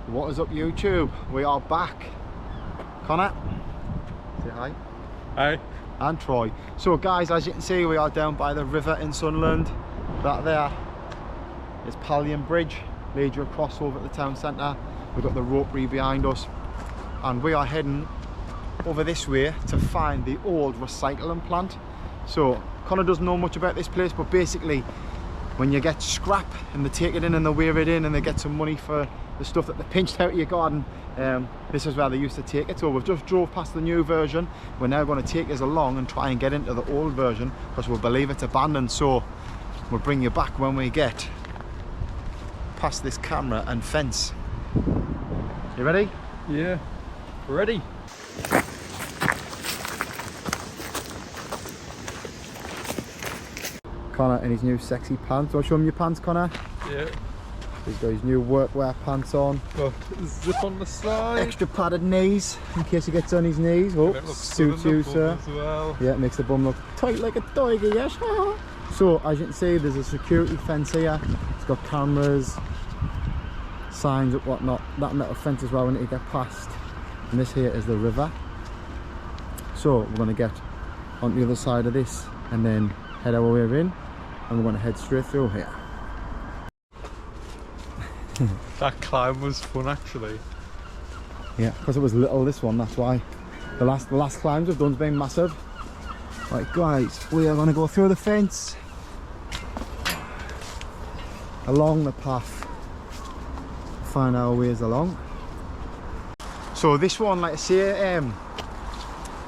What is up, YouTube? We are back. Connor, say hi. Hi. And Troy. So guys, as you can see, we are down by the river in Sunderland. That there is Pallion Bridge, leads you across over at the town centre. We've got the ropery behind us, and we are heading over this way to find the old recycling plant. So Connor doesn't know much about this place, but basically when you get scrap and they take it in and they wear it in and they get some money for the stuff that they pinched out of your garden, this is where they used to take it. So we've just drove past the new version. We're now going to take us along and try and get into the old version because we believe it's abandoned. So we'll bring you back when we get past this camera and fence. You ready? Yeah, ready. Connor in his new sexy pants. Want to show him your pants, Connor? Yeah. He's got his new workwear pants on. Got zip on the side. Extra padded knees in case he gets on his knees. Oh, suits you, sir. Well. Yeah, it makes the bum look tight like a tiger, yes. So as you can see, there's a security fence here. It's got cameras, signs and whatnot. That metal fence as well we need to get past. And this here is the river. So we're going to get on the other side of this and then head our way in, and we're going to head straight through here. That climb was fun actually. Yeah, because it was little, this one, that's why. The last climbs we've done has been massive. Right guys, we are going to go through the fence, along the path, find our ways along. So this one, like I say,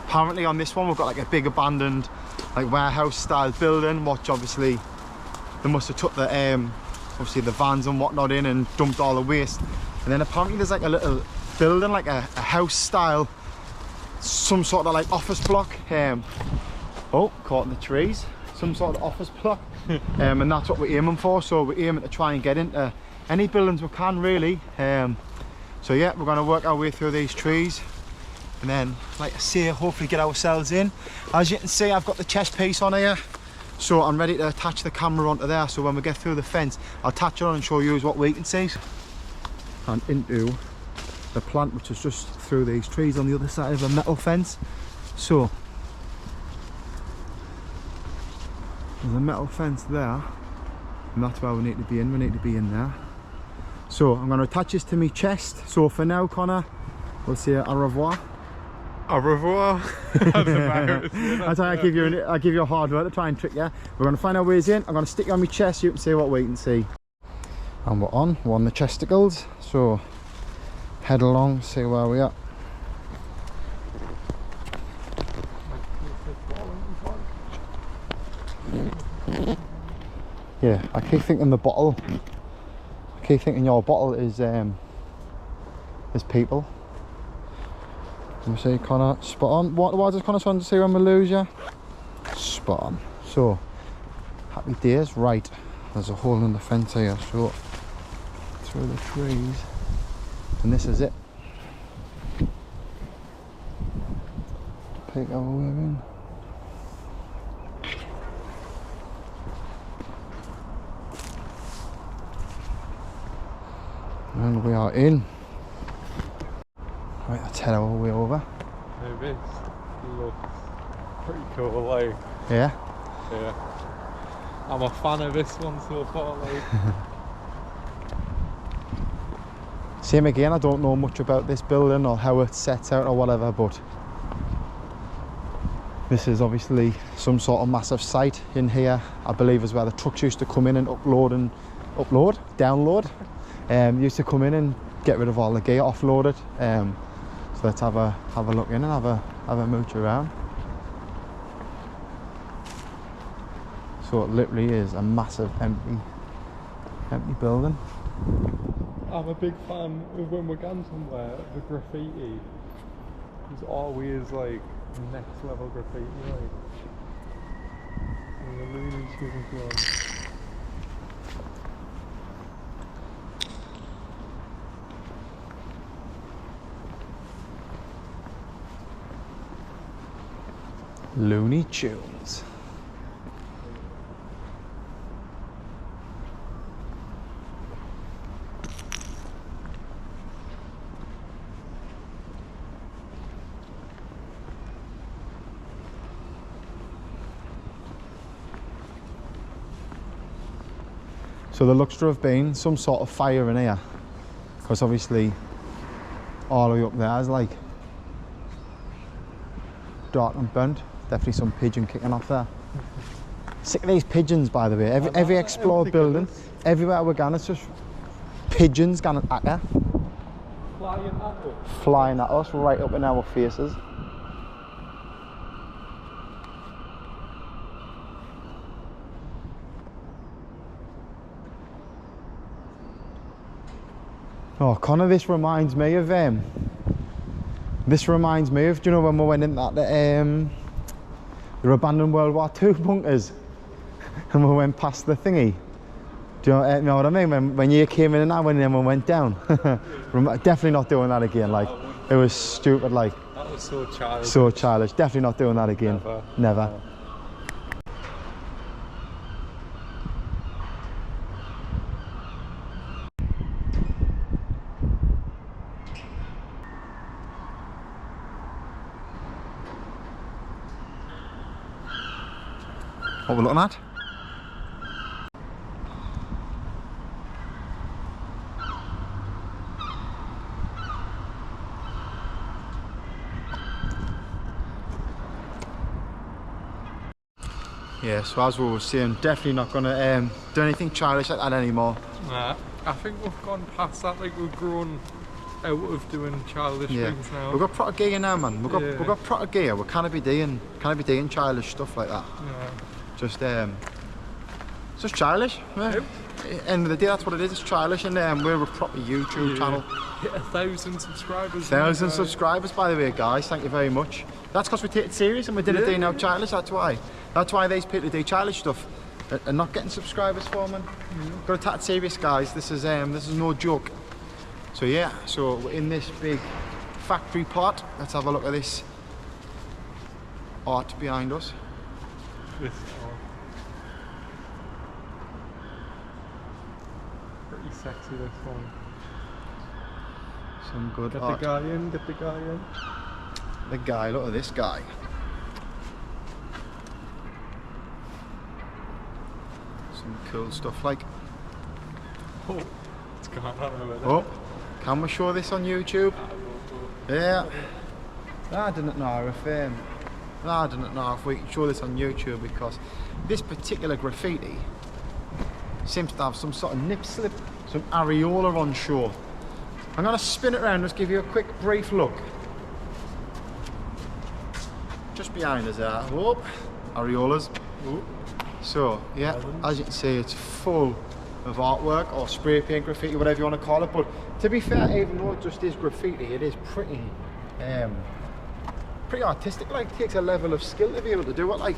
apparently on this one we've got like a big abandoned like warehouse style building, which obviously they must have took the obviously the vans and whatnot in and dumped all the waste. And then apparently there's like a little building, like a house style, some sort of like office block. Oh, caught in the trees, some sort of office block. And that's what we're aiming for. So we're aiming to try and get into any buildings we can, really. So yeah, we're going to work our way through these trees and then, like I say, hopefully get ourselves in. As you can see, I've got the chest piece on here, so I'm ready to attach the camera onto there, so when we get through the fence I'll attach it on and show you what we can see. And into the plant, which is just through these trees on the other side of a metal fence. So there's a metal fence there, and that's where we need to be in. We need to be in there. So I'm going to attach this to my chest. So for now, Connor, we'll say au revoir. Au revoir. That's how I give you a hard word to try and trick you. We're going to find our ways in. I'm going to stick you on my chest. You can see what we can see. And we're on the chesticles. So head along, see where we are. Yeah, I keep thinking the bottle. I keep thinking your bottle is people. Let me see, Connor, spot on. What does Connor trying to say when we lose you? Spot on. So, happy days. Right, there's a hole in the fence here, so through the trees, and this is it. Pick our way in. And we are in. Right, let's head our way over. This looks pretty cool, like. Yeah? Yeah. I'm a fan of this one so far, like. Same again, I don't know much about this building or how it sets out or whatever, but this is obviously some sort of massive site in here. I believe is where the trucks used to come in and download. Used to come in and get rid of all the gear, offload it. So let's have a look in and have a mooch around. So it literally is a massive empty building. I'm a big fan of when we're going somewhere, the graffiti is always like next level graffiti, like. And the Looney Tunes one. Looney Tunes. So there looks to have been some sort of fire in here, because obviously all the way up there is like dark and burnt. Definitely some pigeon kicking off there. Sick of these pigeons, by the way. Every explored building, everywhere we're going, it's just pigeons going at you. Flying at us right up in our faces. Oh, Connor, this reminds me of do you know when we went in that the abandoned World War II bunkers and we went past the thingy? Do you know what I mean? When you came in and I went in and we went down. Definitely not doing that again. Like, it was stupid. Like, that was so childish. So childish. Definitely not doing that again. Never. No. What we're looking at? Yeah, so as we were saying, definitely not going to do anything childish like that anymore. Nah, I think we've gone past that. Like, we've grown out of doing childish things now. We've got proper gear now, man. We've got proper gear. We can't be doing childish stuff like that. Yeah. It's just childish. Yeah. Yep. End of the day, that's what it is. It's childish, and we're a proper YouTube channel. Hit 1,000 subscribers. 1,000 subscribers, by the way, guys. Thank you very much. That's because we take it serious and we didn't do no childish. That's why. That's why these people do childish stuff and not getting subscribers for them. Got to take it serious, guys. This is no joke. So yeah, so we're in this big factory part. Let's have a look at this art behind us. This art. Pretty sexy, this one. Some good Get art. the guy in, get the guy in. The guy, look at this guy. Some cool stuff like. Oh, it's gone on over there. Oh, can we show this on YouTube? Yeah. I didn't know if we can show this on YouTube, because this particular graffiti seems to have some sort of nip slip, some areola on show. I'm going to spin it around, just give you a quick brief look. Just behind us there, whoop, areolas. Whoop. So yeah, as you can see, it's full of artwork or spray paint graffiti, whatever you want to call it. But to be fair, even though it just is graffiti, it is pretty artistic. Like, it takes a level of skill to be able to do it. Like,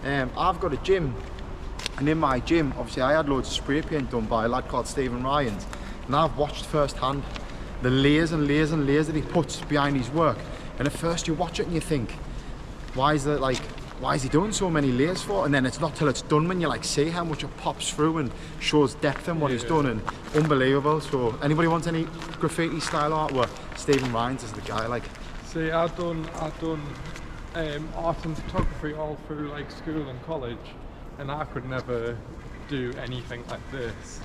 I've got a gym, and in my gym, obviously, I had loads of spray paint done by a lad called Stephen Ryans, and I've watched firsthand the layers and layers and layers that he puts behind his work. And at first, you watch it and you think, why is he doing so many layers for? And then it's not till it's done when you like see how much it pops through and shows depth in what he's done, and unbelievable. So anybody wants any graffiti style artwork, Stephen Ryans is the guy. Like, see, I've done art and photography all through like school and college, and I could never do anything like this.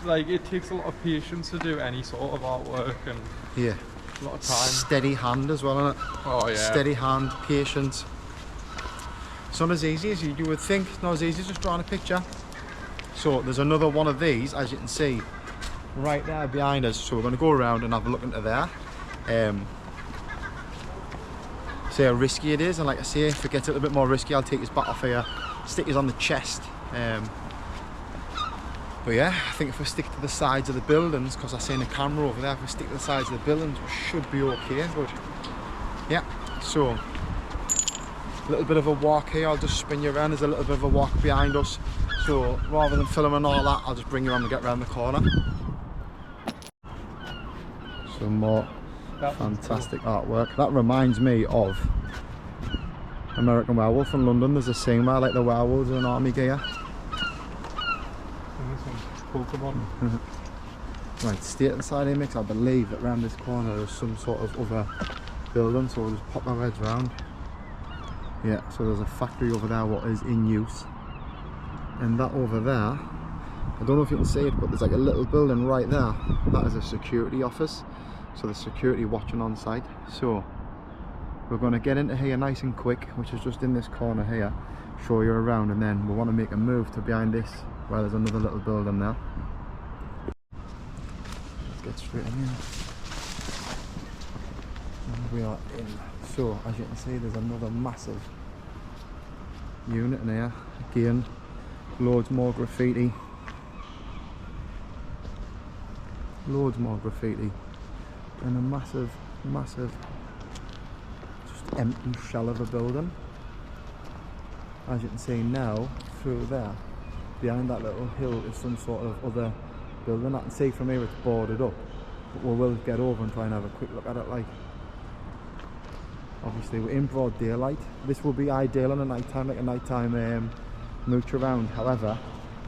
It takes a lot of patience to do any sort of artwork, and yeah, a lot of time. Steady hand as well, isn't it? Oh yeah. Steady hand, patience. It's not as easy as you would think. It's not as easy as just drawing a picture. So there's another one of these, as you can see, right there behind us. So we're going to go around and have a look into there. See how risky it is, and like I say, if it gets a little bit more risky, I'll take his bat off here, stick his on the chest. But yeah, I think if we stick to the sides of the buildings, because I seen a camera over there, if we stick to the sides of the buildings, we should be okay. But yeah, so a little bit of a walk here. I'll just spin you around. There's a little bit of a walk behind us, so rather than filming all that, I'll just bring you around and get around the corner. Some more fantastic artwork. That reminds me of American Werewolf in London. There's a scene where like the werewolves are in army gear. And this one's Pokemon. Right, stay inside here, mix. I believe that around this corner there's some sort of other building, so we'll just pop our heads round. Yeah, so there's a factory over there what is in use, and that over there I don't know if you can see it, but there's like a little building right there. That is a security office. So there's security watching on site. So we're going to get into here nice and quick, which is just in this corner here, show you around, and then we want to make a move to behind this where there's another little building there. Let's get straight in here. And we are in. So as you can see, there's another massive unit in here. Again, loads more graffiti. Loads more graffiti. And a massive, just empty shell of a building. As you can see now, through there, behind that little hill is some sort of other building. I can see from here it's boarded up, but we will get over and try and have a quick look at it. Like, obviously we're in broad daylight. This will be ideal on a night time, like a nighttime mooch around. However,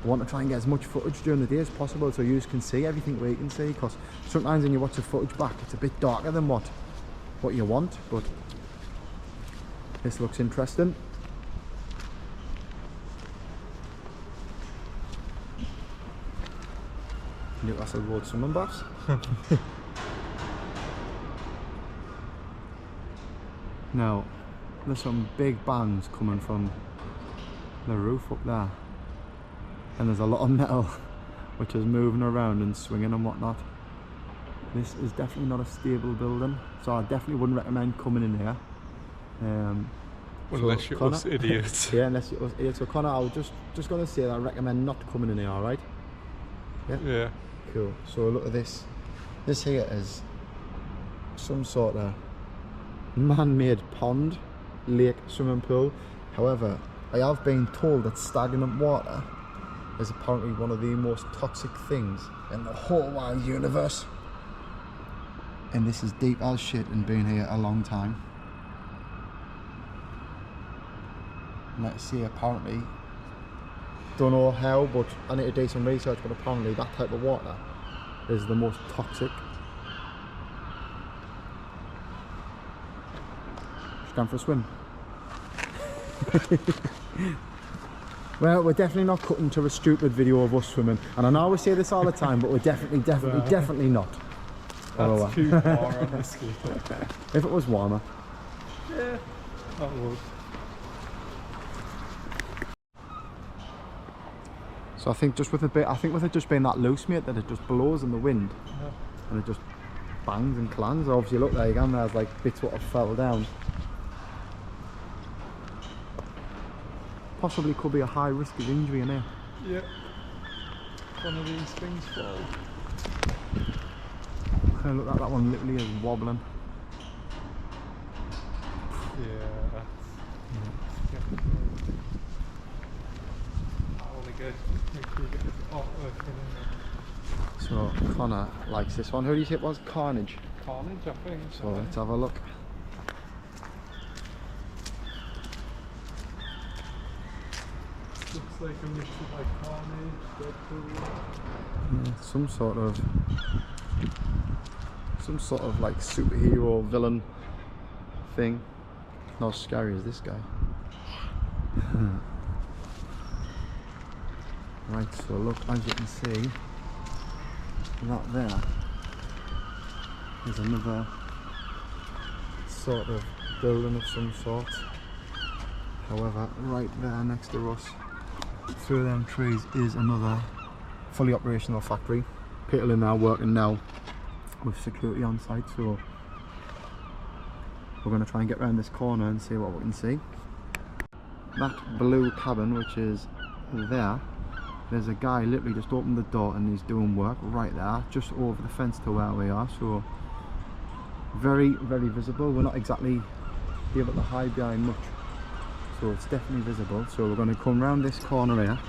I want to try and get as much footage during the day as possible so you can see everything we can see, because sometimes when you watch the footage back it's a bit darker than what you want, but this looks interesting. Newcastle Road swimming baths. Now, there's some big bangs coming from the roof up there, and there's a lot of metal which is moving around and swinging and whatnot. This is definitely not a stable building, so I definitely wouldn't recommend coming in here. Unless so you're Connor, us idiots. Yeah, unless you're us idiots. So Connor, I was just going to say that I recommend not coming in here, alright? Yeah. Cool. So look at this. This here is some sort of man-made pond, lake, swimming pool. However, I have been told that stagnant water is apparently one of the most toxic things in the whole wide universe. And this is deep as shit and been here a long time. Let's see, apparently, don't know how, but I need to do some research, but apparently that type of water is the most toxic. Just going for a swim. Well, we're definitely not cutting to a stupid video of us swimming, and I know we say this all the time, but we're definitely not. That's too far on the scale. If it was warmer. Yeah, that would. So I think just with it just being that loose, mate, that it just blows in the wind, and it just bangs and clangs. Obviously, look there again. There's like bits what have fell down. Possibly could be a high risk of injury in here. Yeah. One of these things fall. Okay, look, that one literally is wobbling. Yeah. So Connor likes this one. Who do you say it was? Carnage. Carnage, I think. So let's have a look. Looks like a mixture like Carnage, Deadpool. Yeah, some sort of like superhero villain thing. Not as scary as this guy. Right, so look, as you can see, that there is another sort of building of some sort. However, right there next to us, through them trees, is another fully operational factory. People in there working now with security on site, so we're going to try and get around this corner and see what we can see. That blue cabin, which is there, there's a guy literally just opened the door and he's doing work right there, just over the fence to where we are. So very visible. We're not exactly able to hide behind much, so it's definitely visible. So we're going to come round this corner here,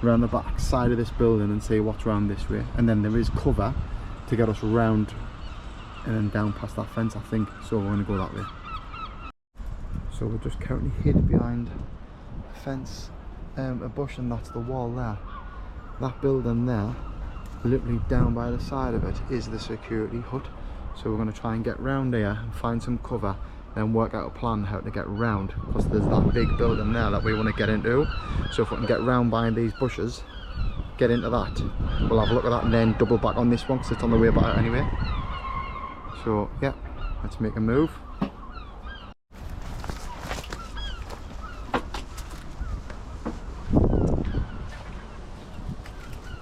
around the back side of this building, and see what's around this way, and then there is cover to get us round and then down past that fence, I think. So we're going to go that way. So we're just currently hid behind a fence, a bush, and that's the wall there. That building there, literally down by the side of it, is the security hut. So we're going to try and get round here and find some cover, then work out a plan how to get round, because there's that big building there that we want to get into. So if we can get round behind these bushes, get into that, we'll have a look at that and then double back on this one because it's on the way back anyway. So yeah, let's make a move.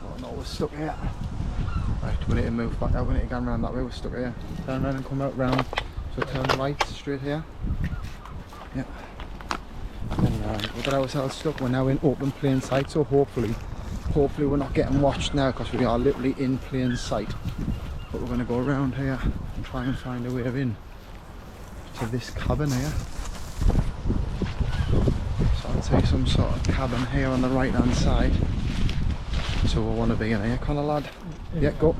Oh no, we're stuck here. Right, we need to move back out, we need to go around that way, we're stuck here. Turn around and come out round, so turn right straight here. Yeah. And we've got ourselves stuck, we're now in open plain sight, so hopefully we're not getting watched now because we are literally in plain sight. But we're going to go around here and try and find a way in to this cabin here. So I'd say some sort of cabin here on the right hand side. So we'll want to be in here, kind of lad. Yeah, go.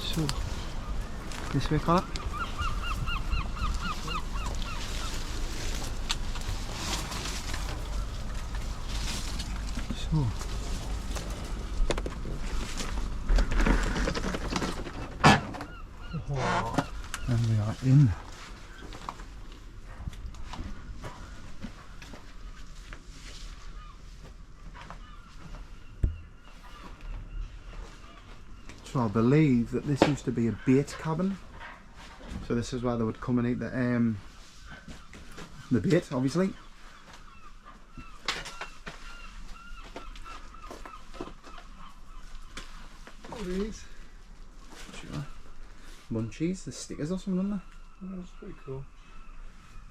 So, this way, Connor. So, and we are in. So I believe that this used to be a bait cabin. So this is where they would come and eat the bait, obviously. These munchies, the stickers or something, aren't they? That's pretty cool.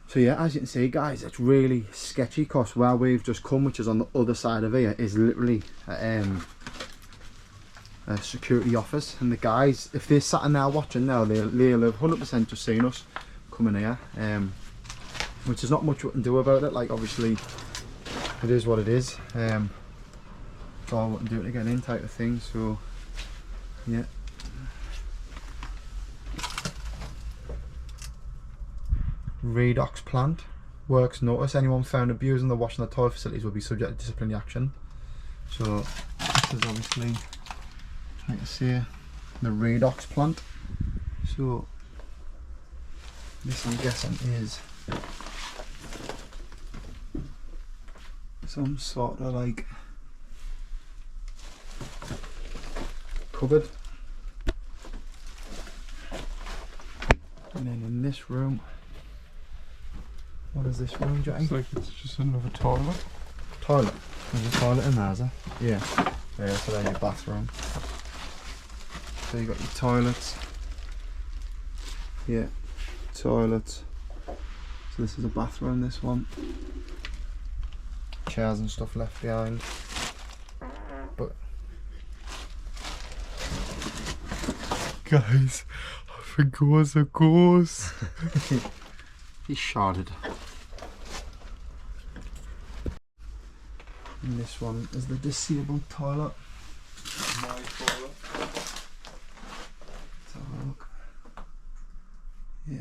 So yeah, as you can see guys, it's really sketchy because where we've just come, which is on the other side of here, is literally a security office, and the guys, if they're sat in there watching now, they'll have 100% just seen us coming here, which is not much we can do about it. Like obviously it is what it is, it's all we can do to get in type of thing. So yeah. Redox plant. Works notice. Anyone found abusing the washing the toilet facilities will be subject to disciplinary action. So this is obviously, like I say, the redox plant. So this I'm guessing is some sort of like cupboard. And then in this room, what is this room, Jay? It's like it's just another toilet. Toilet? There's a toilet in there, is there? Yeah. Yeah, so there's your bathroom. So you got your toilets. Yeah, toilets. So this is a bathroom, this one. Chairs and stuff left behind. But Guys, I think it was a ghost. he's sharded. And this one is the disabled toilet. My toilet. Let's have a look. Yeah.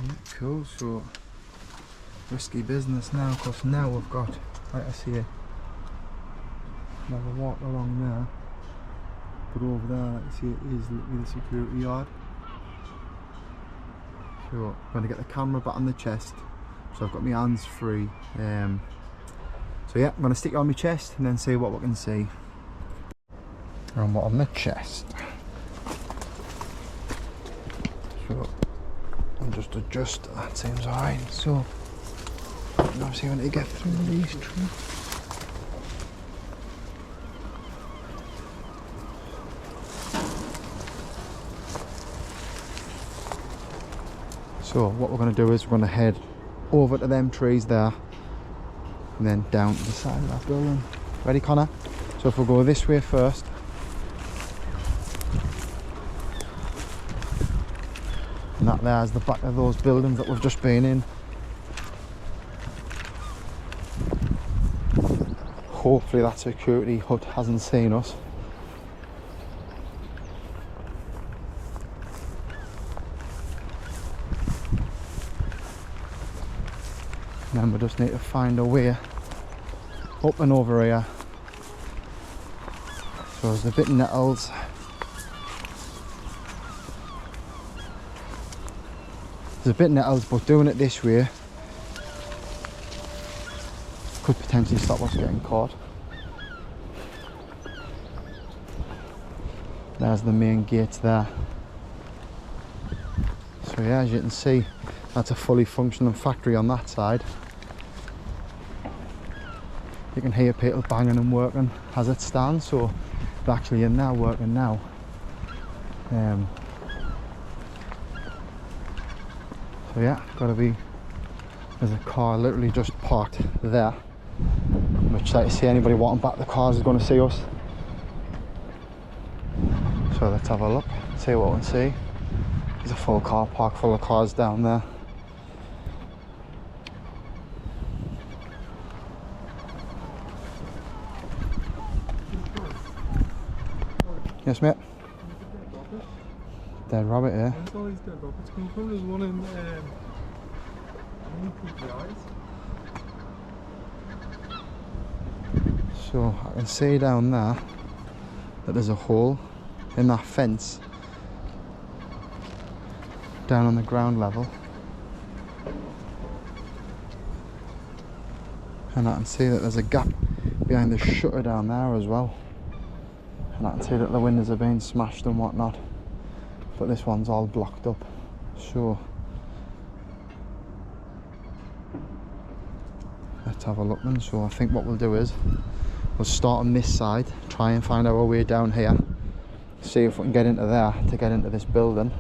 Yeah, cool. So risky business now, because now we've got, like I see it, never walk along there, but over there, like you see, it is literally the security yard. So I'm going to get the camera back on the chest, so I've got my hands free. So yeah, I'm going to stick it on my chest and then see what we can see. And what on the chest. So I'll just adjust, that seems alright. So obviously I want to get through these trees. So what we're going to do is we're going to head over to them trees there and then down to the side of that building. Ready, Connor? So if we go this way first, and that there's the back of those buildings that we've just been in. Hopefully that security hut hasn't seen us. And then we just need to find a way up and over here So there's a bit nettles. There's a bit nettles, but doing it this way could potentially stop us getting caught. There's the main gate there. So yeah, as you can see, that's a fully functioning factory on that side. You can hear people banging and working as it stands, so they're actually in there working now. So yeah, there's a car literally just parked there, which, like I say, anybody wanting back the cars is going to see us. So let's have a look, see what we can see. There's a full car park full of cars down there. Yes, mate. Dead rabbit here. Where's all these dead rabbits come from? There's one in So I can see down there that there's a hole in that fence down on the ground level, and I can see that there's a gap behind the shutter down there as well, and I can see that the windows are being smashed and whatnot, but this one's all blocked up. So let's have a look then. So I think what we'll do is we'll start on this side, try and find our way down here, see if we can get into there to get into this building.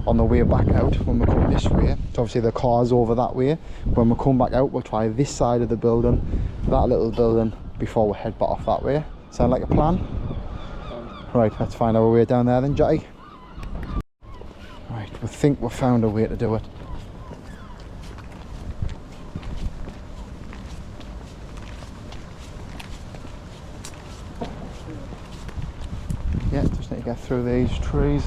On the way back out, when we come this way, so obviously the car's over that way, when we come back out we'll try this side of the building, that little building, before we head back off that way. Sound like a plan? Right, let's find our way down there then, Jackie. Right, we think we've found a way to do it. Yeah, just need to get through these trees.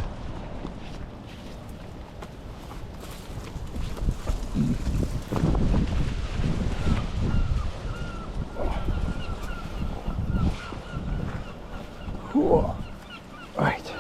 Right.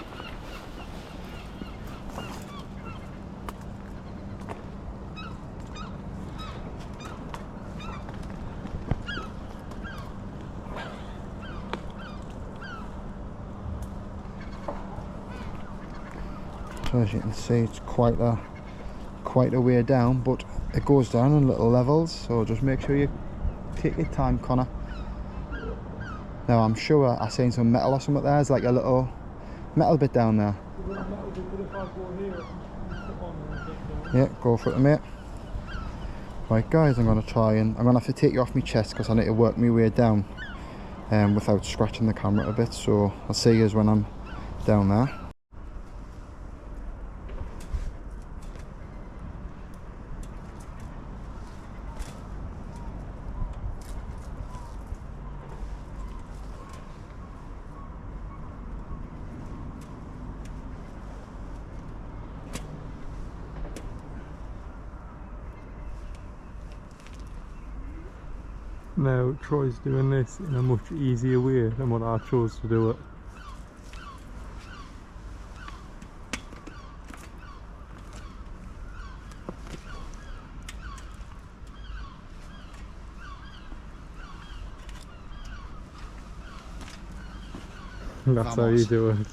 So as you can see, it's quite a way down, but it goes down in little levels, so just make sure you take your time, Connor. Now I'm sure I seen some metal or something there. There's like a little metal bit down there. Yeah, go for it, mate. Right guys, I'm gonna have to take you off my chest because I need to work my way down without scratching the camera a bit, so I'll see you when I'm down there. Now Troy's doing this in a much easier way than what I chose to do it. That's how you do it.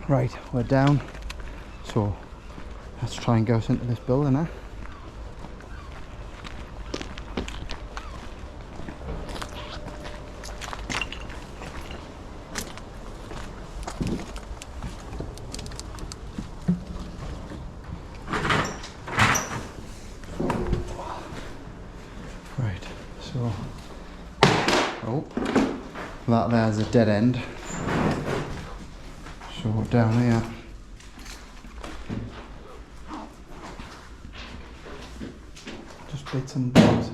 Right, we're down, so let's try and go into this building now. Right, so that there's a dead end. So down here, just bits and bobs.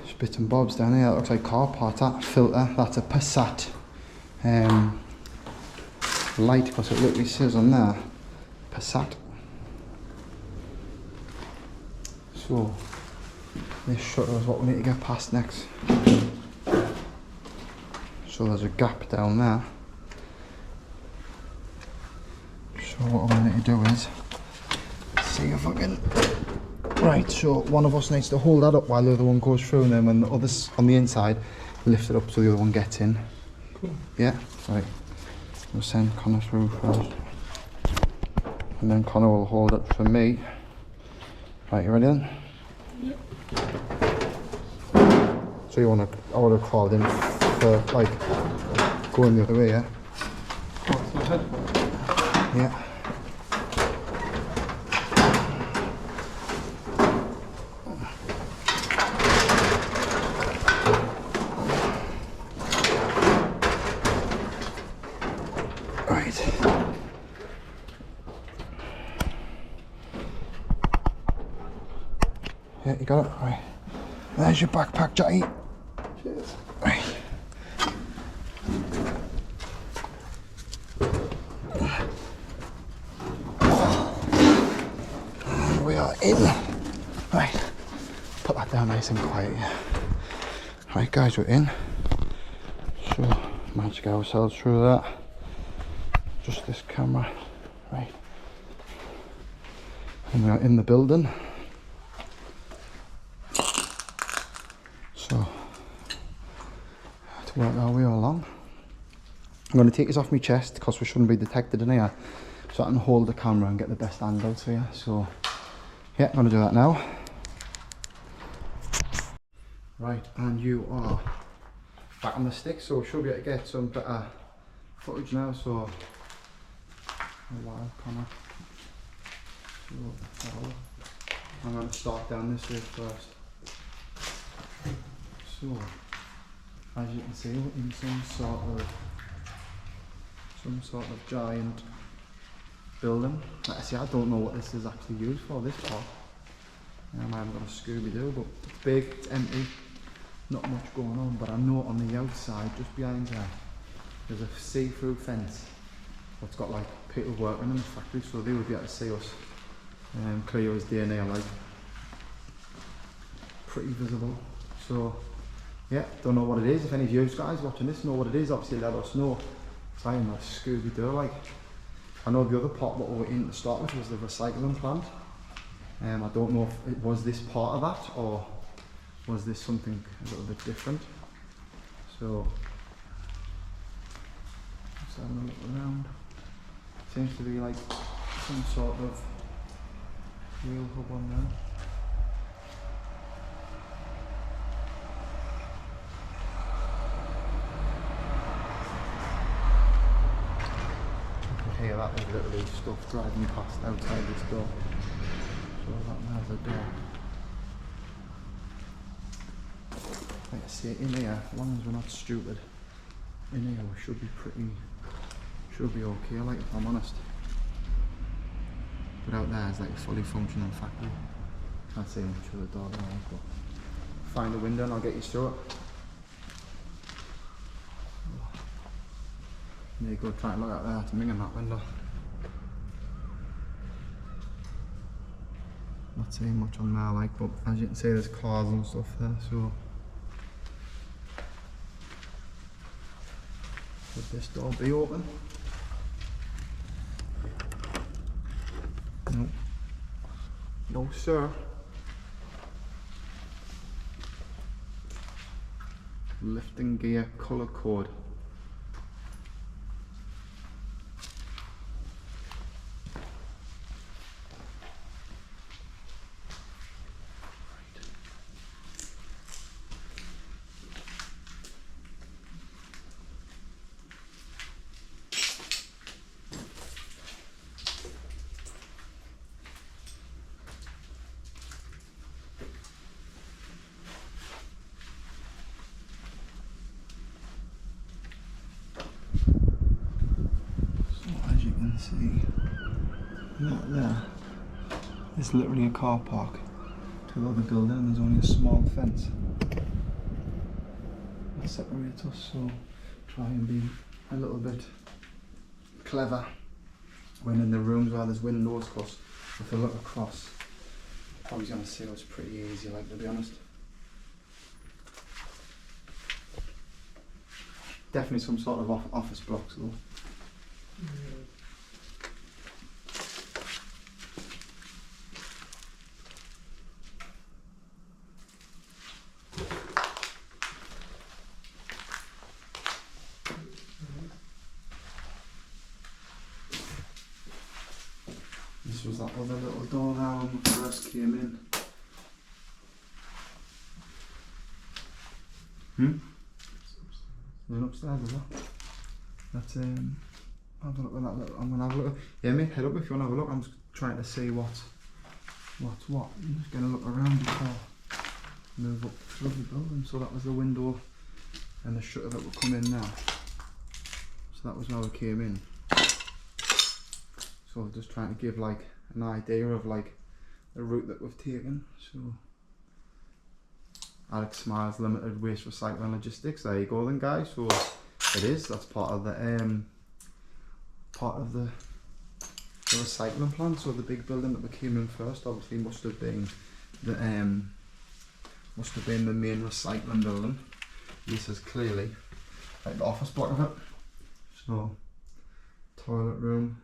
Just bits and bobs down here. That looks like car parts. That filter, that's a Passat light, because it literally says on there Passat. So this shutter is what we need to get past next. So there's a gap down there. So what I'm going to do is see if I can. Right, so one of us needs to hold that up while the other one goes through, and then when the other's on the inside, lift it up so the other one gets in. Cool. Yeah, right. We'll send Connor through first. And then Connor will hold it for me. Right, you ready then? Yep. So you want to, I would have called in for like going the other way, yeah? What's the headphone? Yeah. Right. Yeah, you got it? Right. There's your backpack, Jackie. Cheers. Right. We are in. Right. Put that down nice and quiet, yeah. Right, guys, we're in. So, managed to get ourselves through that. Just this camera. Right. And we are in the building. So, to work our way along. I'm going to take this off my chest because we shouldn't be detected in here. So I can hold the camera and get the best angles for you. So, yeah, I'm going to do that now. Right, and you are back on the stick, so we should be able to get some better footage now. So, Connor. So, I'm going to start down this way first. So, as you can see, we're in some sort of giant building. Like I say, I don't know what this is actually used for, this part. I haven't got a Scooby-Doo, but it's big, it's empty, not much going on. But I know on the outside, just behind there, there's a see-through fence that's got like people working in the factory, so they would be able to see us clear as day and night, like pretty visible. So yeah, don't know what it is. If any of you guys watching this know what it is, obviously let us know. It's like a Scooby-Doo, like. I know the other part what we were in to start with was the recycling plant. I don't know if it was this part of that or was this something a little bit different. So just having a look around. Seems to be like some sort of wheel hub on there. Here that was literally stuff driving past outside this door. So that there's a door. Like I say, in here, as long as we're not stupid, in here we should be okay, like, if I'm honest. But out there is like a fully functioning factory. Can't see much of the door there, but find the window and I'll get you through it. There you go, try and look out there, it's minging that window. Not seeing much on there, like, but as you can see there's cars and stuff there, so. Would this door be open? No. No sir. Lifting gear colour code. See, not there. It's literally a car park to the other building, and there's only a small fence that separates us. So try and be a little bit clever when in the rooms where there's windows, because if I look across, probably gonna see us pretty easy, like, to be honest. Definitely some sort of office blocks though. This was that other little door now when we first came in. Then upstairs as well. That's have a look at that little. I'm gonna have a look. Yeah, mate, head up if you wanna have a look. I'm just trying to see what's what. I'm just gonna look around before I move up through the building. So that was the window and the shutter that would come in now. So that was how we came in. So I'm just trying to give like an idea of like the route that we've taken. So Alex Smiles Limited Waste Recycling Logistics. There you go then, guys. So it is. That's part of the recycling plant. So the big building that we came in first, obviously, must have been the main recycling building. This is clearly like the office block of it. So toilet room.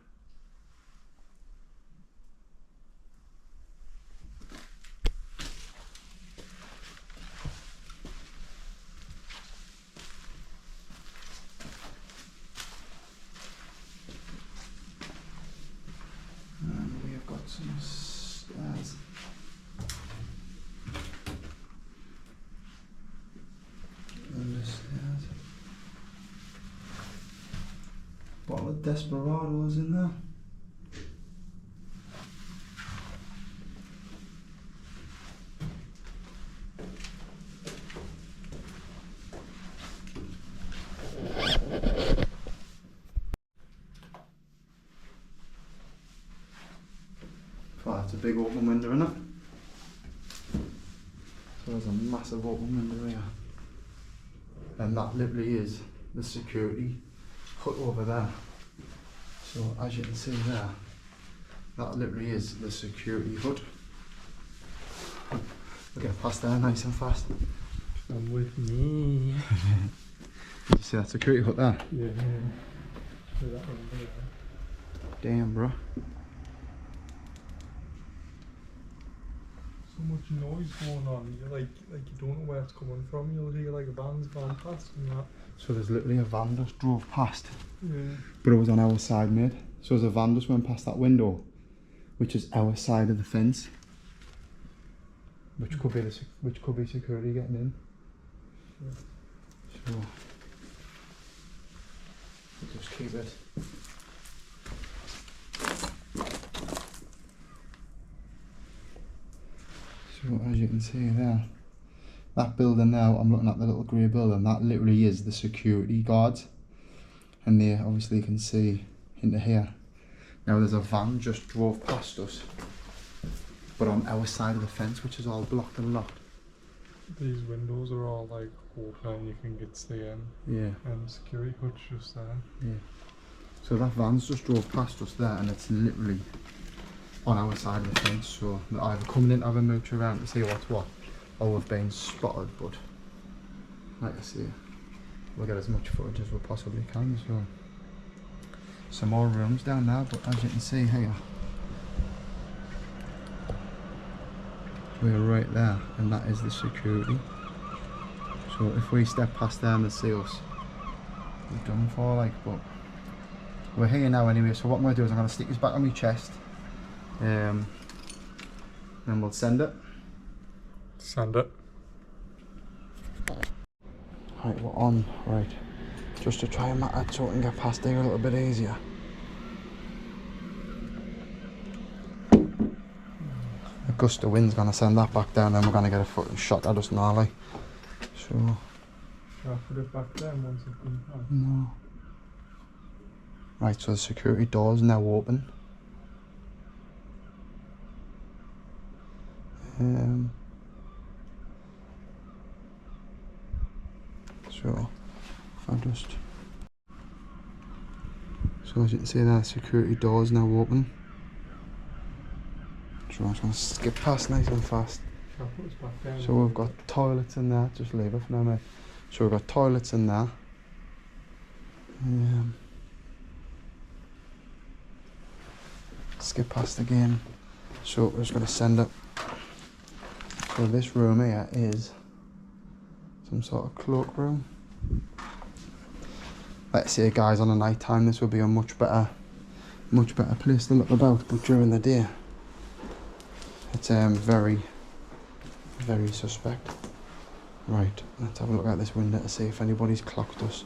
Some stairs. And the stairs. Bottle of Desperados in there. Oh, that's a big open window, isn't it? So there's a massive open window here. And that literally is the security hut over there. So as you can see there, that literally is the security hut. We'll get past there nice and fast. Come with me. Did you see that security hut there? Yeah. That one there. Damn, bro. So much noise going on. You like you don't know where it's coming from. You'll hear like a van's gone past and that. So there's literally a van just drove past. Yeah. But it was on our side, mate. So there's a van just went past that window, which is our side of the fence. Which could be security getting in. Yeah. So we'll just keep it. So as you can see there, that building now, I'm looking at the little grey building, that literally is the security guards. And there obviously you can see into here. Now there's a van just drove past us, but on our side of the fence, which is all blocked and locked. These windows are all like open and you can get to the end. Yeah. And security hut's just there. Yeah. So that van's just drove past us there and it's literally on our side of the fence, so they're either coming in to have a mooch around to see what's what, or we've been spotted, but like I say, we'll get as much footage as we possibly can. So some more rooms down there, but as you can see here, we're right there and that is the security. So if we step past there and they see us, we're done for, like. But we're here now anyway, so what I'm going to do is I'm going to stick this back on my chest. Then we'll send it. Send it. Right, we're on. Right, just to try and mat it so we can get past there a little bit easier. A gust of wind's gonna send that back down, and we're gonna get a fucking shot at us gnarly. So. Shall I put it back down once it's been past? No. Right, so the security door's now open. So if I just, so as you can see there, the security door is now open. So I'm just going to skip past nice and fast. So we've got toilets in there, just leave it for now, mate. So we've got toilets in there. Skip past again. So we're just going to send it. So this room here is some sort of cloak room. Let's say guys, on a night time this would be a much better place to look about, but during the day it's very suspect. Right, let's have a look out this window to see if anybody's clocked us.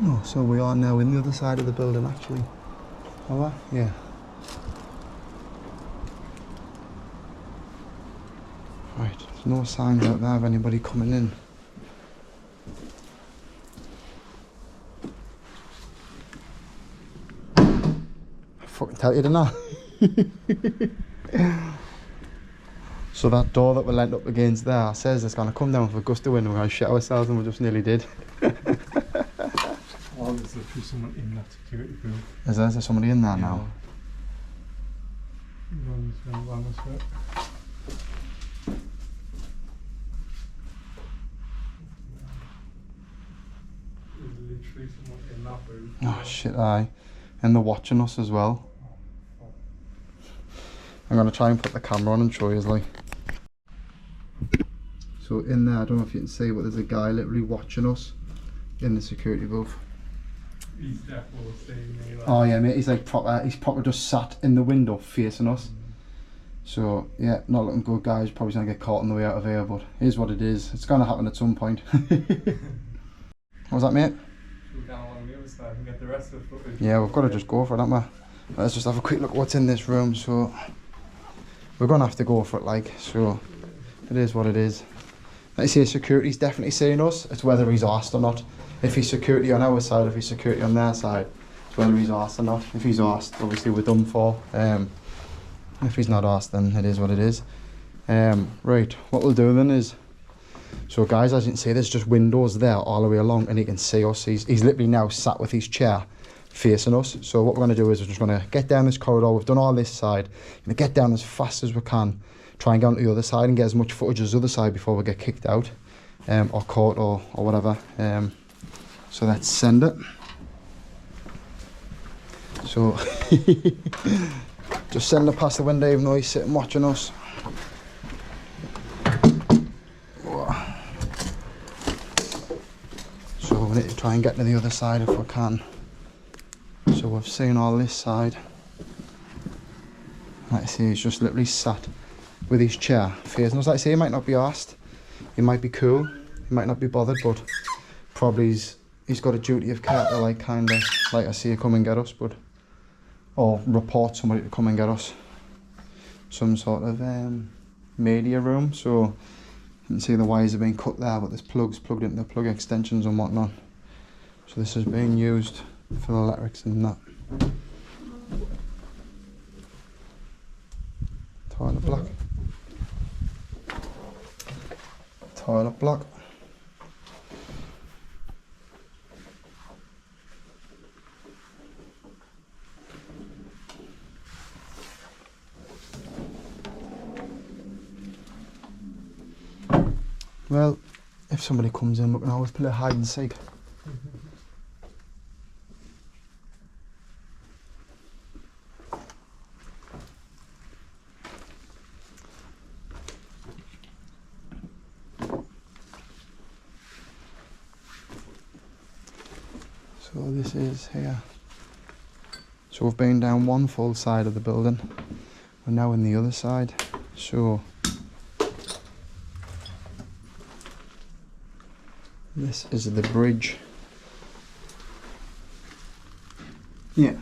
Oh, so we are now in the other side of the building actually. Oh, yeah. Right, there's no signs out there of anybody coming in. I fucking tell you, didn't I? So that door that we leant up against there says it's going to come down with a gust of wind and we're going to shit ourselves, and we just nearly did. Oh, there's literally someone in that security booth. Is there somebody in there now? Runs around this bit. There's literally someone in that booth. Oh shit, aye. And they're watching us as well. I'm going to try and put the camera on and show you, like. So in there, I don't know if you can see, but there's a guy literally watching us in the security booth. He's definitely seeing me. Like. Oh yeah, mate, he's proper just sat in the window facing us. So yeah, not looking good, guys. Probably going to get caught on the way out of here, but here's what it is. It's going to happen at some point. What was that, mate? Should we go along the other side and get the rest of the footage? Yeah, we've got to just go for it, haven't we? Let's just have a quick look at what's in this room. So we're going to have to go for it, like. So it is what it is. Let's say security's definitely seeing us. It's whether he's arsed or not. If he's security on our side, if he's security on their side, it's whether he's arsed or not. If he's arsed, obviously we're done for. If he's not arsed, then it is what it is. Right, what we'll do then is, so guys, as you can see, there's just windows there all the way along, and he can see us. He's literally now sat with his chair facing us. So what we're going to do is we're just going to get down this corridor. We've done all this side. Going to get down as fast as we can. Try and get onto the other side and get as much footage as the other side before we get kicked out, or caught, or whatever. So let's send it. So just send it past the window even though he's sitting watching us. So we need to try and get to the other side if we can. So we've seen all this side. Like I say, he's just literally sat with his chair facing us. Like I say, he might not be arsed, he might be cool, he might not be bothered, but probably he's got a duty of care to, like, kind of, like I say, come and get us, but, or report somebody to come and get us. Some sort of media room. So you can see the wires have been cut there, but there's plugs plugged into the plug extensions and whatnot. So this is being used for the electrics and that. Toilet block. Toilet block. Well, if somebody comes in, we can always play hide and seek. So this is here. So we've been down one full side of the building. We're now in the other side. So this is the bridge. Yeah.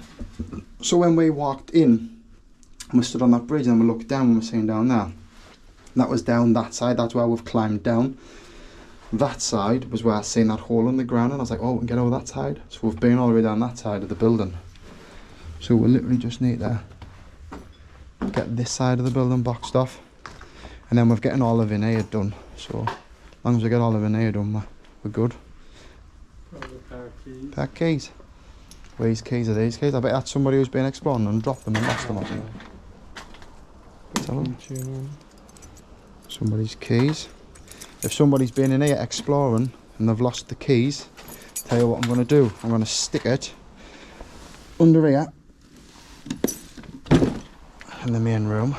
So when we walked in, we stood on that bridge and we looked down and we're seeing down there. That was down that side. That's where we've climbed down. That side was where I seen that hole in the ground, and I was like, oh, we can get over that side. So we've been all the way down that side of the building. So we literally just need to get this side of the building boxed off, and then we're getting all of in here done. So as long as we get all of in here done, we're good. Pair of keys. Pair of keys. Whose keys are these keys? I bet that's somebody who's been exploring and dropped them and lost them or something. Tell them. Somebody's keys. If somebody's been in here exploring and they've lost the keys, tell you what I'm going to do. I'm going to stick it under here in the main room.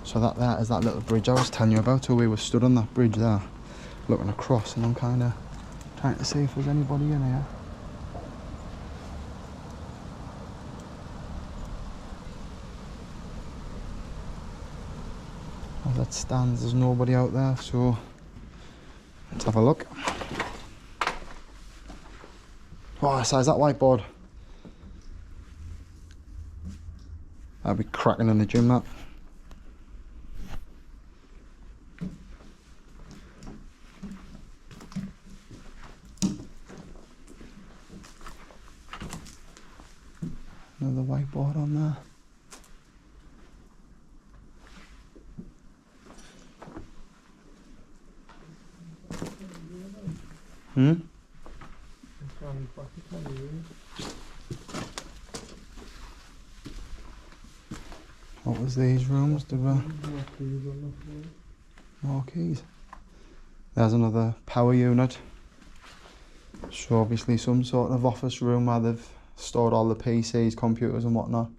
So that is that little bridge I was telling you about. So we were stood on that bridge there, looking across, and I'm kind of trying to see if there's anybody in here. As it stands, there's nobody out there, so let's have a look. Oh, size that whiteboard. That'd be cracking in the gym, that. Another whiteboard on there. What was these rooms? Did we... More keys. There's another power unit. So obviously some sort of office room where they've stored all the PCs, computers and whatnot.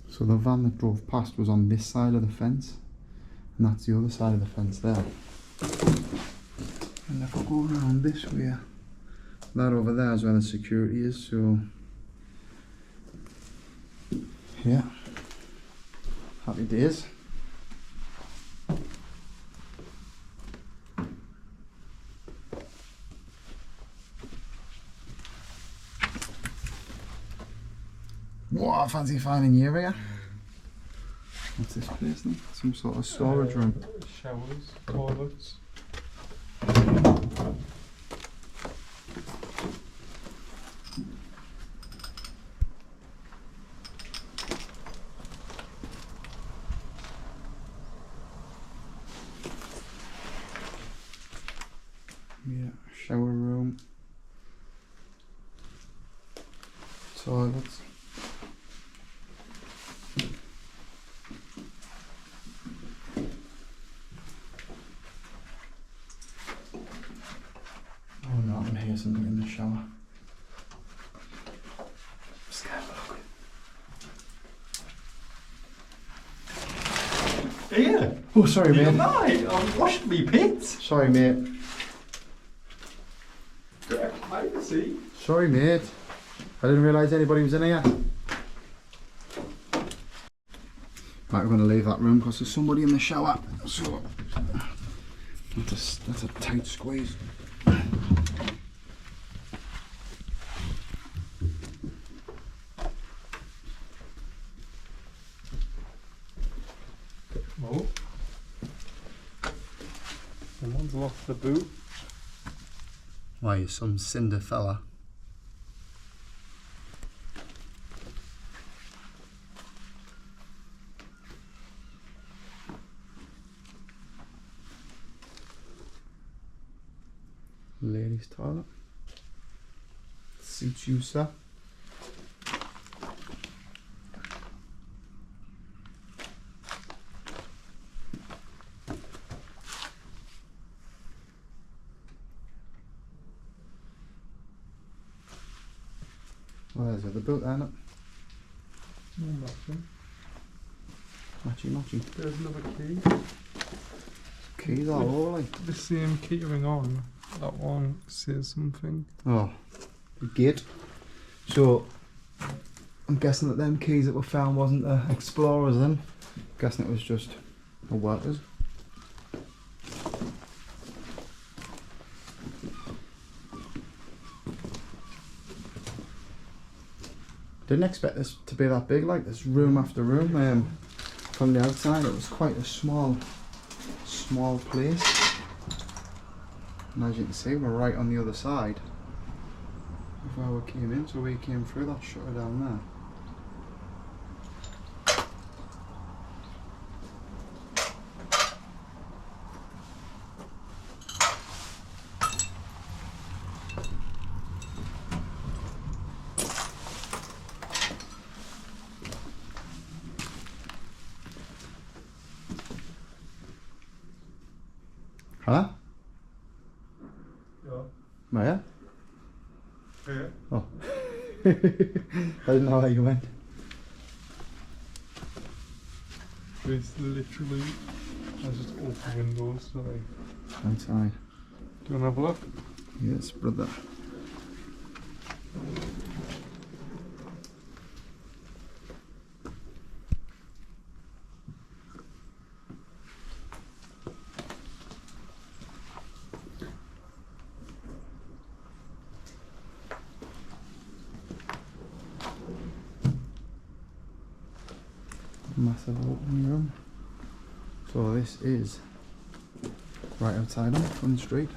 So the van that drove past was on this side of the fence, and that's the other side of the fence there. And if I go around this way, that over there is where the security is, so yeah, happy days. What I fancy finding you here. What's this place then? Some sort of storage room. Showers, toilets. Yeah, shower room. Toilets. Oh no, I can hear something in the shower. Just have a look. Yeah. Oh, sorry, mate. Mate, I'm washing me pits. Sorry, mate. Privacy. Sorry, mate. I didn't realise anybody was in here. Right, we're going to leave that room because there's somebody in the shower. So that's a tight squeeze. Oh. Someone's lost the boot. Why, you're some cinder fella. Ladies' toilet. Suits you, sir. Well, there's the other boot there, isn't it? No matching. Matchy. There's another key. Keys all over, like. The same keyring on. That one says something. Oh, the gate. So, I'm guessing that them keys that were found wasn't the Explorers then. Guessing it was just the workers. Didn't expect this to be that big, like this room after room. From the outside it was quite a small place. And as you can see, we're right on the other side of where we came in, so we came through that shutter down there. Huh? Ja. Maya? Ja. Oh. I didn't know how you went. It's literally, I just open windows, so like. Outside. Do you want to have a look? Yes, brother. Massive open room. So this is right outside on the street.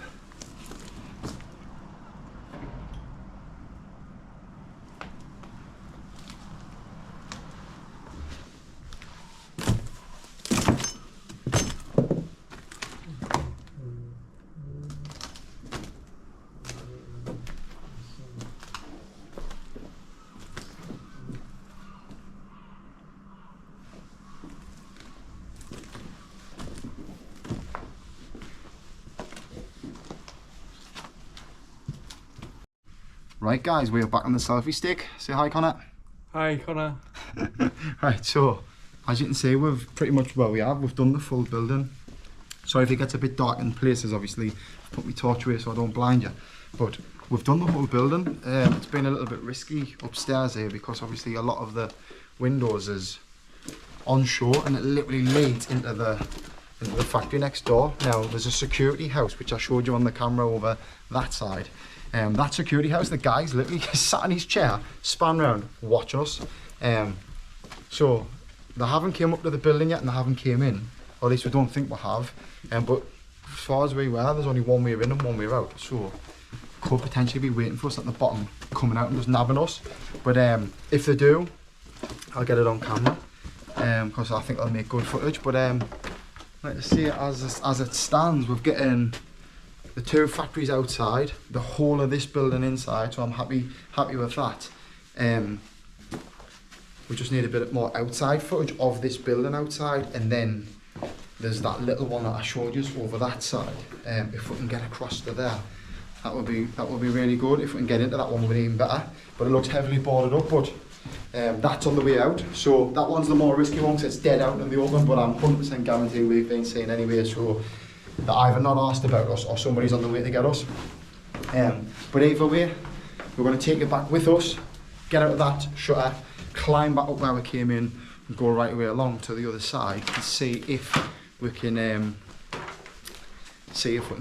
Right guys, we are back on the selfie stick. Say hi, Connor. Hi, Connor. Right, so as you can see, we've pretty much, well, we've done the full building. Sorry if it gets a bit dark in places, obviously. I've put my torch away so I don't blind you. But we've done the whole building. It's been a little bit risky upstairs here because obviously a lot of the windows is onshore and it literally leads into the factory next door. Now there's a security house which I showed you on the camera over that side. That security house, the guy's literally sat in his chair, span round, watching us. So they haven't came up to the building yet and they haven't came in, or at least we don't think we have. But as far as we were, there's only one way in and one way out. So could potentially be waiting for us at the bottom, coming out and just nabbing us. But if they do, I'll get it on camera because I think I'll make good footage. But like to see it as it stands, we've getting the two factories outside, the whole of this building inside, so I'm happy with that. We just need a bit more outside footage of this building outside, and then there's that little one that I showed you over that side. If we can get across to there, that would be really good. If we can get into that one, would be even better. But it looks heavily boarded up, but that's on the way out. So that one's the more risky one, because it's dead out in the open, but I'm 100% guaranteed we've been seen anyway, so they're either not asked about us or somebody's on the way to get us. But either way, we're going to take it back with us, get out of that shutter, climb back up where we came in, and go right away along to the other side and see if we can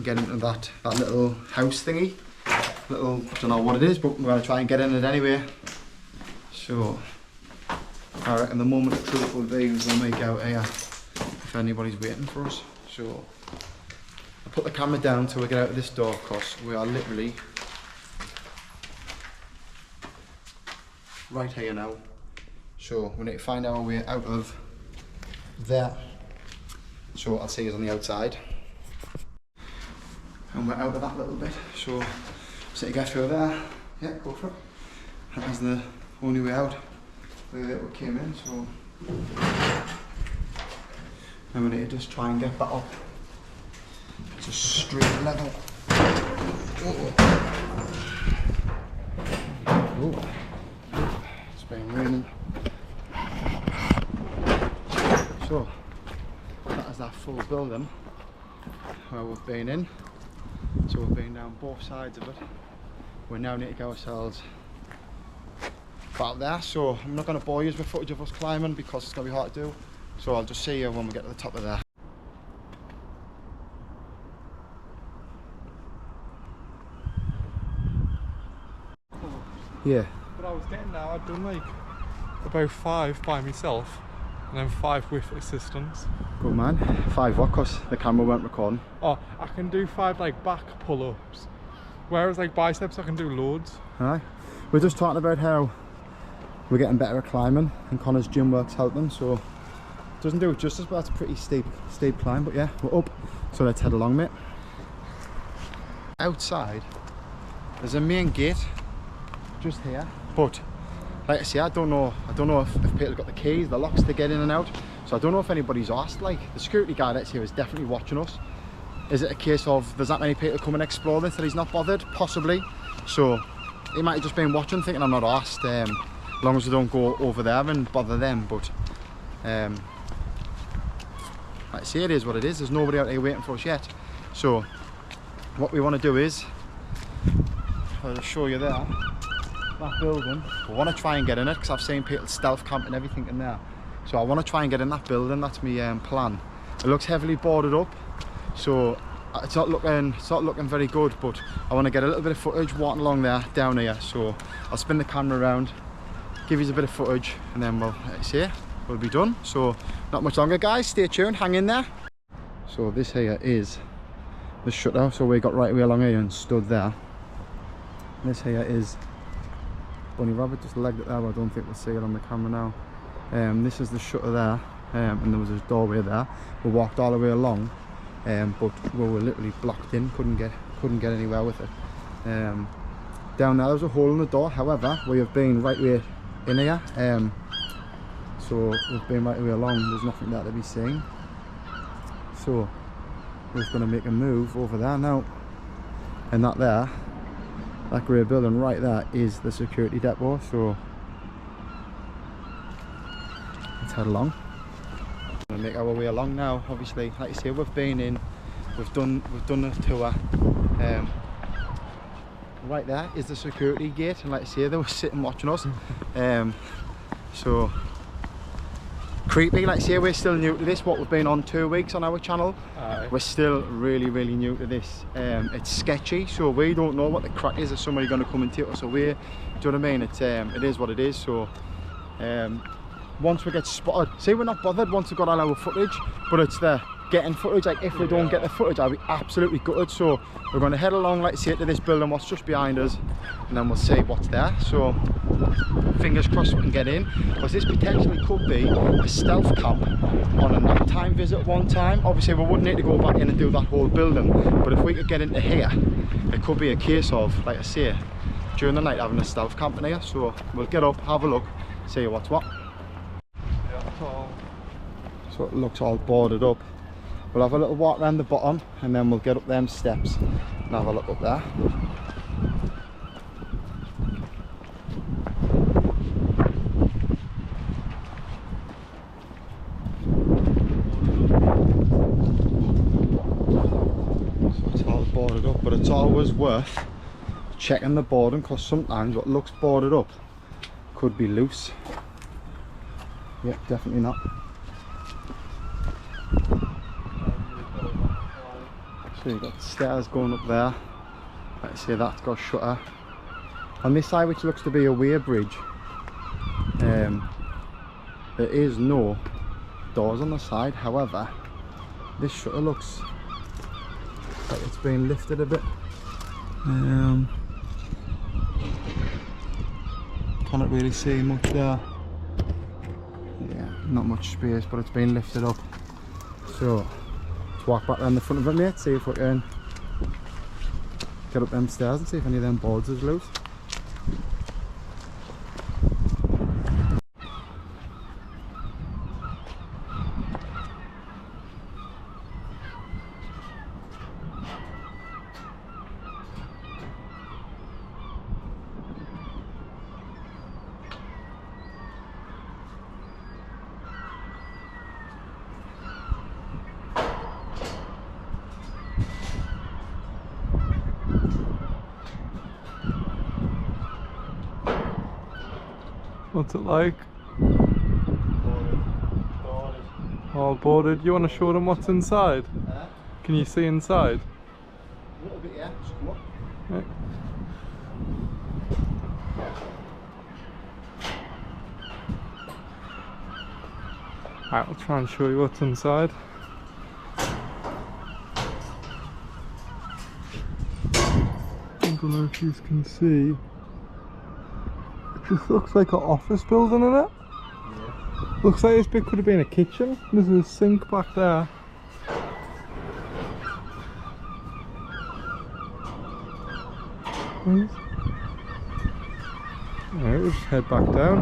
get into that little house thingy. I don't know what it is, but we're going to try and get in it anyway. So I reckon the moment of truth will be we'll make out here if anybody's waiting for us. So I'll put the camera down till we get out of this door, because we are literally right here now. So we need to find our way out of there. So I'll see you on the outside. And we're out of that little bit. So to get through there, yeah, go for it. That is the only way out. The way that we came in, so and we need to just try and get that up to straight level. Oh. It's been raining. So that is that full building where we've been in. So we've been down both sides of it. We now need to get ourselves back there. So I'm not going to bore you with footage of us climbing because it's going to be hard to do. So I'll just see you when we get to the top of there. Yeah. But I was getting now, I'd done like about 5 by myself and then 5 with assistance. Good man. 5 what? Cause the camera weren't recording. Oh, I can do 5 like back pull-ups. Whereas like biceps I can do loads. Aye. We're just talking about how we're getting better at climbing and Connor's gym work's helping, so it doesn't do it justice, but that's a pretty steep climb. But yeah, we're up. So let's head along, mate. Outside there's a main gate just here, but like I say, I don't know if people have got the keys, the locks to get in and out, so I don't know if anybody's asked. Like, the security guard that's here is definitely watching us. Is it a case of there's that many people come and explore this that he's not bothered? Possibly. So he might have just been watching, thinking I'm not asked, as long as we don't go over there and bother them. But like I say, it is what it is. There's nobody out here waiting for us yet. So what we want to do is, I'll just show you there, that building. We want to try and get in it because I've seen people stealth camping everything in there. So I want to try and get in that building. That's my plan. It looks heavily boarded up, so it's not looking very good, but I want to get a little bit of footage walking along there, down here. So I'll spin the camera around, give you a bit of footage, and then we'll be done. So not much longer, guys. Stay tuned, hang in there. So this here is the shutter. So we got right away along here and stood there. This here is Bunny Rabbit, just legged it there, but I don't think we'll see it on the camera now. This is the shutter there, and there was a doorway there. We walked all the way along, but we were literally blocked in, couldn't get anywhere with it. Down there was a hole in the door, however we have been right way in here, so we've been right way along, there's nothing there to be seen. So we're just going to make a move over there now, and that grey building right there is the security depot. So let's head along. We're going to make our way along now. Obviously, like I say, we've done the tour. Right there is the security gate, and like I say, they were sitting watching us. So creepy. Like I say, we're still new to this. What, we've been on 2 weeks on our channel. We're still really new to this. It's sketchy, so we don't know what the crack is. Is somebody going to come and take us away? Do you know what I mean? It is what it is. So once we get spotted, see, we're not bothered once we've got all our footage, but it's the getting footage. Like, if we don't get the footage, I'll be absolutely gutted. So we're going to head along, like I say, to this building what's just behind us, and then we'll see what's there. So fingers crossed we can get in, because this potentially could be a stealth camp on a night time visit one time. Obviously we wouldn't need to go back in and do that whole building, but if we could get into here, it could be a case of, like I say, during the night having a stealth camp in here. So we'll get up, have a look, see what's what. So it looks all boarded up. We'll have a little walk around the bottom, and then we'll get up them steps and have a look up there. So it's all boarded up, but it's always worth checking the boarding, because sometimes what looks boarded up could be loose. Yep, definitely not. So you've got stairs going up there. Let's say that's got a shutter. On this side, which looks to be a weir bridge, there is no doors on the side. However, this shutter looks like it's been lifted a bit. Can't really see much there. Yeah, not much space, but it's been lifted up. So let's walk back around the front of it, mate, see if we can get up them stairs and see if any of them boards is loose. What's it like? All boarded. You want to show them what's inside? Can you see inside? A little bit, yeah. Just come up. Right. Right, I'll try and show you what's inside. I don't know if you can see. It just looks like an office building in it. Yeah. Looks like this bit could have been a kitchen. There's a sink back there. Alright, we'll just head back down.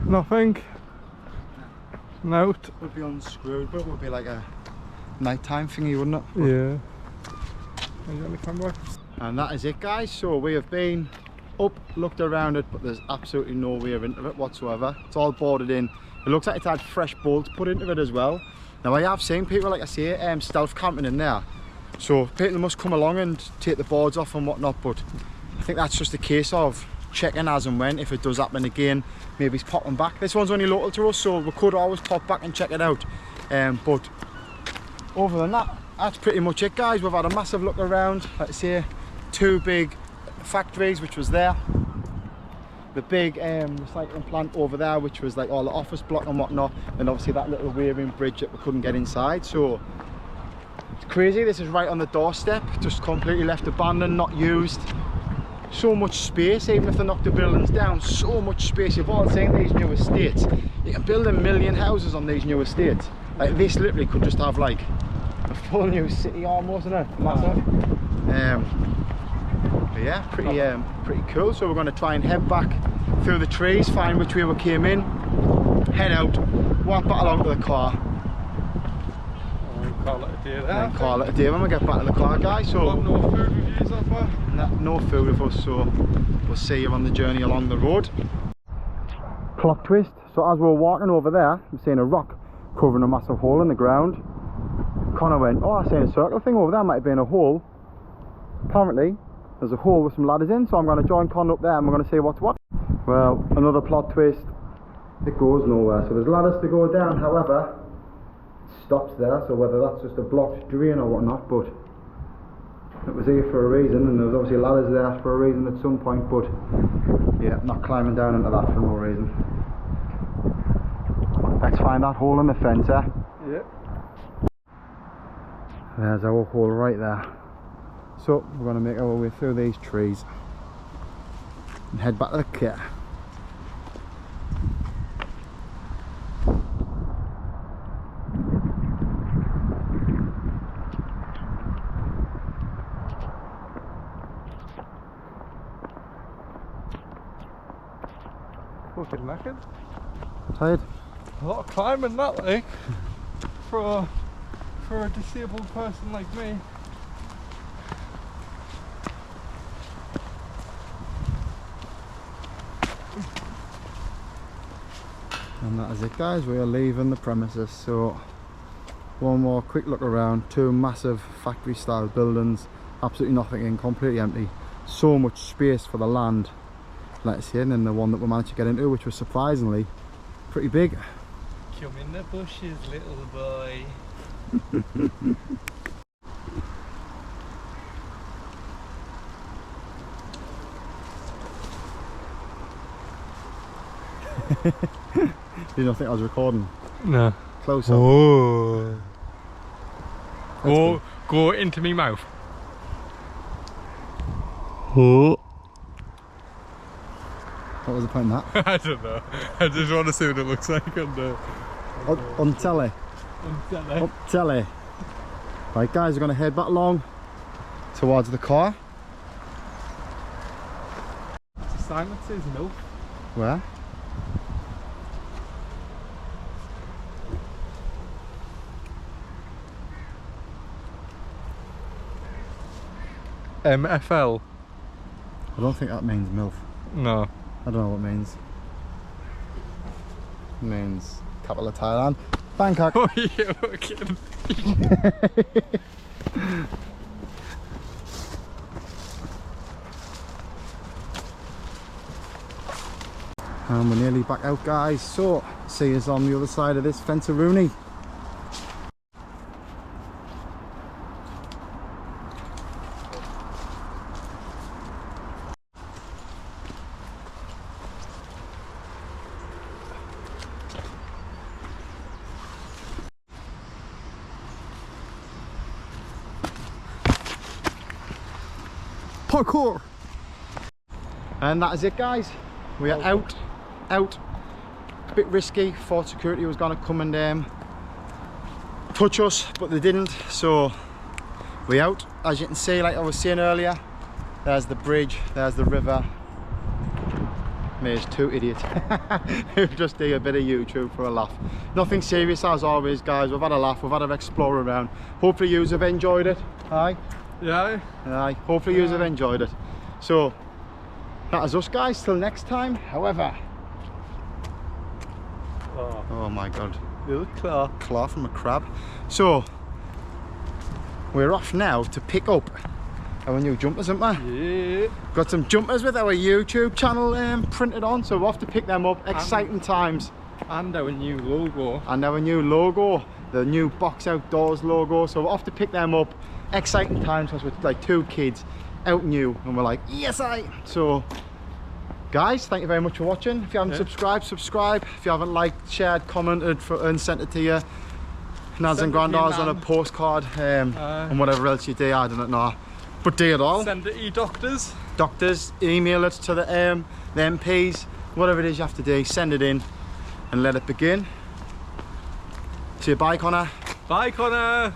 Nothing. Note. Would be unscrewed, but it would be like a nighttime thingy, wouldn't it? But yeah. Are you on the camera? and that is it, guys. So we have been up, looked around it, but there's absolutely no way into it whatsoever. It's all boarded in. It looks like it's had fresh bolts put into it as well. Now I have seen people, like I say, stealth camping in there. So people must come along and take the boards off and whatnot, but I think that's just a case of checking as and when, if it does happen again, maybe he's popping back. This one's only local to us, so we could always pop back and check it out. But other than that, that's pretty much it, guys. We've had a massive look around. Like I say, 2 big factories, which was there. The big recycling plant over there, which was like all the office block and whatnot, and obviously that little waving bridge that we couldn't get inside. So it's crazy. This is right on the doorstep, just completely left abandoned, not used. So much space, even if they knock the buildings down, so much space. You've all seen these new estates. You can build 1 million houses on these new estates. Like this literally could just have like a full new city almost, isn't it? Massive. But yeah, pretty cool. So we're going to try and head back through the trees, find which way we came in, head out, walk back along to the car, and call it a day there. And call it a day when we get back to the car, guys. So no food reviews so far? No food with us, so we'll see you on the journey along the road. Plot twist. So as we were walking over there, we're seeing a rock covering a massive hole in the ground. Connor went, oh, I seen a circle thing over there, might have been a hole. Apparently there's a hole with some ladders in, so I'm going to join Connor up there and we're going to see what's what. Well, another plot twist, it goes nowhere. So there's ladders to go down, however it stops there, so whether that's just a blocked drain or whatnot, but it was here for a reason, and there was obviously ladders there for a reason at some point, but yeah, not climbing down into that for no reason. Let's find that hole in the fence, eh? Yep. There's our hole right there. So we're going to make our way through these trees and head back to the kit. Fucking knackered. Tired? A lot of climbing that, like, for a disabled person like me. And that is it, guys. We are leaving the premises. So one more quick look around. 2 massive factory style buildings, absolutely nothing in, completely empty. So much space for the land, let's say. And then the one that we managed to get into, which was surprisingly pretty big. Come in the bushes, little boy. You don't think I was recording? No. Close up. Oh. Go into me mouth. Oh. What was the point in that? I don't know. I just want to see what it looks like on the... On telly. On telly. Right, guys, we're going to head back along towards the car. It's a sign that says milk. Where? MFL. I don't think that means MILF. No. I don't know what it means. It means capital of Thailand. Bangkok. Oh, yeah, we're kidding. And we're nearly back out, guys. So, see us on the other side of this fence of Rooney. Parkour! And that is it, guys. We are out. A bit risky. Thought security was going to come and touch us, but they didn't. So we out. As you can see, like I was saying earlier, there's the bridge, there's the river. There's two idiots who just do a bit of YouTube for a laugh. Nothing serious as always, guys. We've had a laugh, we've had an explore around. Hopefully you have enjoyed it. Aye? Yeah. Aye. Hopefully you have enjoyed it. So that is us, guys. Till next time. However, oh my god, claw from a crab. So we're off now to pick up our new jumpers, aren't we? Yeah. Got some jumpers with our YouTube channel printed on, so we're off to pick them up. Exciting times. And our new logo. And our new logo, the new Box Outdoors logo. So we're off to pick them up. Exciting times because we're like two kids out new and we're like, yes, So guys, thank you very much for watching. If you haven't subscribed, subscribe. If you haven't liked, shared, commented and sent it to your nads and granddads on a postcard and whatever else you do, I don't know. But do it all. Send it to your doctors. Doctors, email it to the MPs, whatever it is you have to do, send it in and let it begin. Say bye, Connor. Bye, Connor.